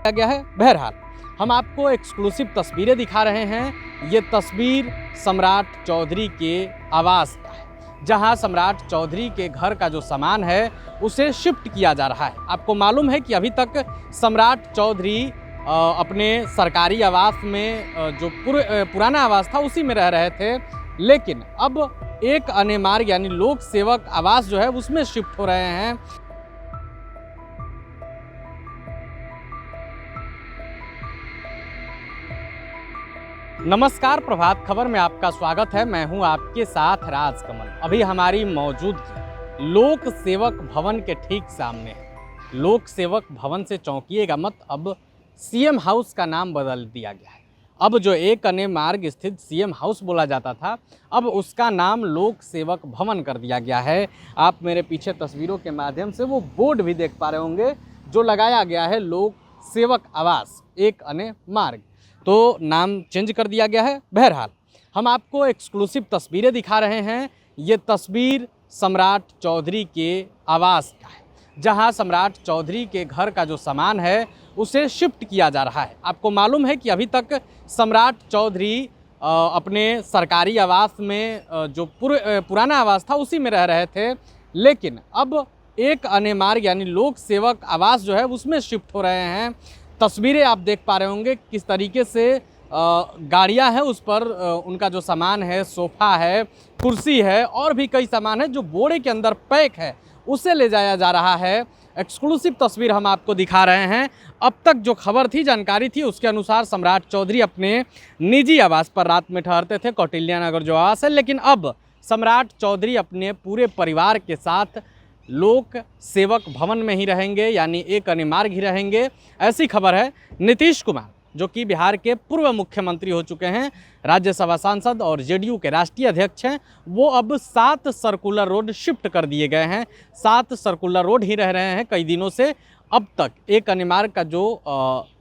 गया है। बहरहाल हम आपको एक्सक्लूसिव तस्वीरें दिखा रहे हैं। ये तस्वीर सम्राट चौधरी के आवास का है, जहां सम्राट चौधरी के घर का जो सामान है उसे शिफ्ट किया जा रहा है। आपको मालूम है कि अभी तक सम्राट चौधरी अपने सरकारी आवास में जो पुराना आवास था उसी में रह रहे थे, लेकिन अब एक अन्य मार्ग यानी लोक सेवक आवास जो है उसमें शिफ्ट हो रहे हैं। नमस्कार, प्रभात खबर में आपका स्वागत है। मैं हूं आपके साथ राजकमल। अभी हमारी मौजूदगी लोक सेवक भवन के ठीक सामने है। लोक सेवक भवन से चौंकिएगा मत, अब सीएम हाउस का नाम बदल दिया गया है। अब जो एक अन्य मार्ग स्थित सीएम हाउस बोला जाता था, अब उसका नाम लोक सेवक भवन कर दिया गया है। आप मेरे पीछे तस्वीरों के माध्यम से वो बोर्ड भी देख पा रहे होंगे जो लगाया गया है, लोक सेवक आवास एक अन्य मार्ग, तो नाम चेंज कर दिया गया है। बहरहाल हम आपको एक्सक्लूसिव तस्वीरें दिखा रहे हैं। ये तस्वीर सम्राट चौधरी के आवास का है, जहां सम्राट चौधरी के घर का जो सामान है उसे शिफ्ट किया जा रहा है। आपको मालूम है कि अभी तक सम्राट चौधरी अपने सरकारी आवास में जो पुराना आवास था उसी में रह रहे थे, लेकिन अब एक अन्य मार्ग यानी लोक सेवक आवास जो है उसमें शिफ्ट हो रहे हैं। तस्वीरें आप देख पा रहे होंगे किस तरीके से गाड़ियां हैं, उस पर उनका जो सामान है, सोफ़ा है, कुर्सी है और भी कई सामान है जो बोरे के अंदर पैक है, उसे ले जाया जा रहा है। एक्सक्लूसिव तस्वीर हम आपको दिखा रहे हैं। अब तक जो खबर थी, जानकारी थी, उसके अनुसार सम्राट चौधरी अपने निजी आवास पर रात में ठहरते थे, कौटिल्या नगर जो आवास है, लेकिन अब सम्राट चौधरी अपने पूरे परिवार के साथ लोक सेवक भवन में ही रहेंगे, यानी एक अन्य मार्ग ही रहेंगे। ऐसी खबर है। नीतीश कुमार जो कि बिहार के पूर्व मुख्यमंत्री हो चुके हैं, राज्यसभा सांसद और जेडीयू के राष्ट्रीय अध्यक्ष हैं, वो अब 7 सर्कुलर रोड शिफ्ट कर दिए गए हैं। 7 सर्कुलर रोड ही रह रहे हैं कई दिनों से। अब तक एक अन्य मार्ग का जो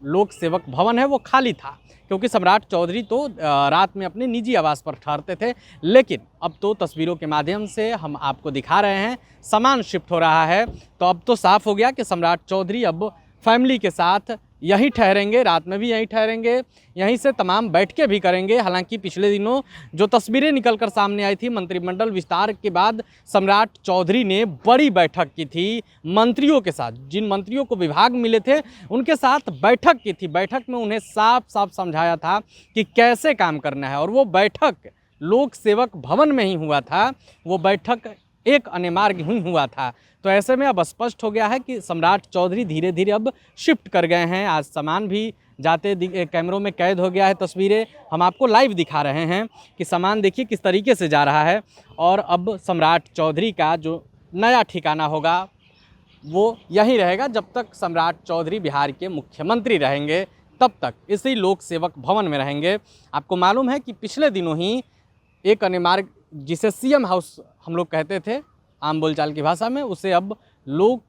लोक सेवक भवन है वो खाली था, क्योंकि सम्राट चौधरी तो रात में अपने निजी आवास पर ठहरते थे, लेकिन अब तो तस्वीरों के माध्यम से हम आपको दिखा रहे हैं सामान शिफ्ट हो रहा है। तो अब तो साफ हो गया कि सम्राट चौधरी अब फैमिली के साथ यहीं ठहरेंगे, रात में भी यहीं ठहरेंगे, यहीं से तमाम बैठकें भी करेंगे। हालांकि पिछले दिनों जो तस्वीरें निकलकर सामने आई थी, मंत्रिमंडल विस्तार के बाद सम्राट चौधरी ने बड़ी बैठक की थी मंत्रियों के साथ। जिन मंत्रियों को विभाग मिले थे उनके साथ बैठक की थी। बैठक में उन्हें साफ साफ समझाया था कि कैसे काम करना है, और वो बैठक लोक सेवक भवन में ही हुआ था, वो बैठक एक अन्य मार्ग ही हुआ था। तो ऐसे में अब स्पष्ट हो गया है कि सम्राट चौधरी धीरे धीरे अब शिफ्ट कर गए हैं। आज सामान भी जाते कैमरों में कैद हो गया है। तस्वीरें हम आपको लाइव दिखा रहे हैं कि सामान देखिए किस तरीके से जा रहा है। और अब सम्राट चौधरी का जो नया ठिकाना होगा वो यहीं रहेगा। जब तक सम्राट चौधरी बिहार के मुख्यमंत्री रहेंगे तब तक इसी लोक सेवक भवन में रहेंगे। आपको मालूम है कि पिछले दिनों ही एक अन्य मार्ग, जिसे सीएम हाउस हम लोग कहते थे आम बोलचाल की भाषा में, उसे अब लोक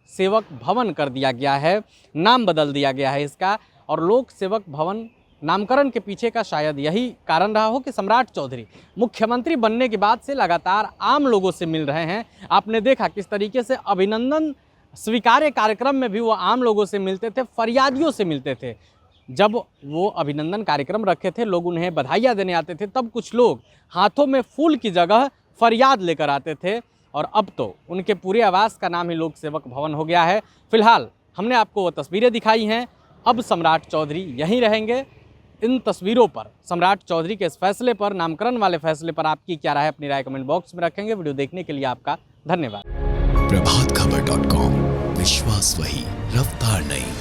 सेवक भवन कर दिया गया है, नाम बदल दिया गया है इसका। और लोक सेवक भवन नामकरण के पीछे का शायद यही कारण रहा हो कि सम्राट चौधरी मुख्यमंत्री बनने के बाद से लगातार आम लोगों से मिल रहे हैं। आपने देखा किस तरीके से अभिनंदन स्वीकार्य कार्यक्रम में भी वो आम लोगों से मिलते थे, फरियादियों से मिलते थे। जब वो अभिनंदन कार्यक्रम रखे थे, लोग उन्हें बधाइयाँ देने आते थे, तब कुछ लोग हाथों में फूल की जगह फरियाद लेकर आते थे, और अब तो उनके पूरे आवास का नाम ही लोक सेवक भवन हो गया है। फिलहाल हमने आपको वो तस्वीरें दिखाई हैं। अब सम्राट चौधरी यहीं रहेंगे। इन तस्वीरों पर सम्राट चौधरी के इस फैसले पर, नामकरण वाले फैसले पर आपकी क्या राय है, अपनी राय कमेंट बॉक्स में रखेंगे। वीडियो देखने के लिए आपका धन्यवाद। प्रभातखबर.com, विश्वास वही, रफ्तार नहीं।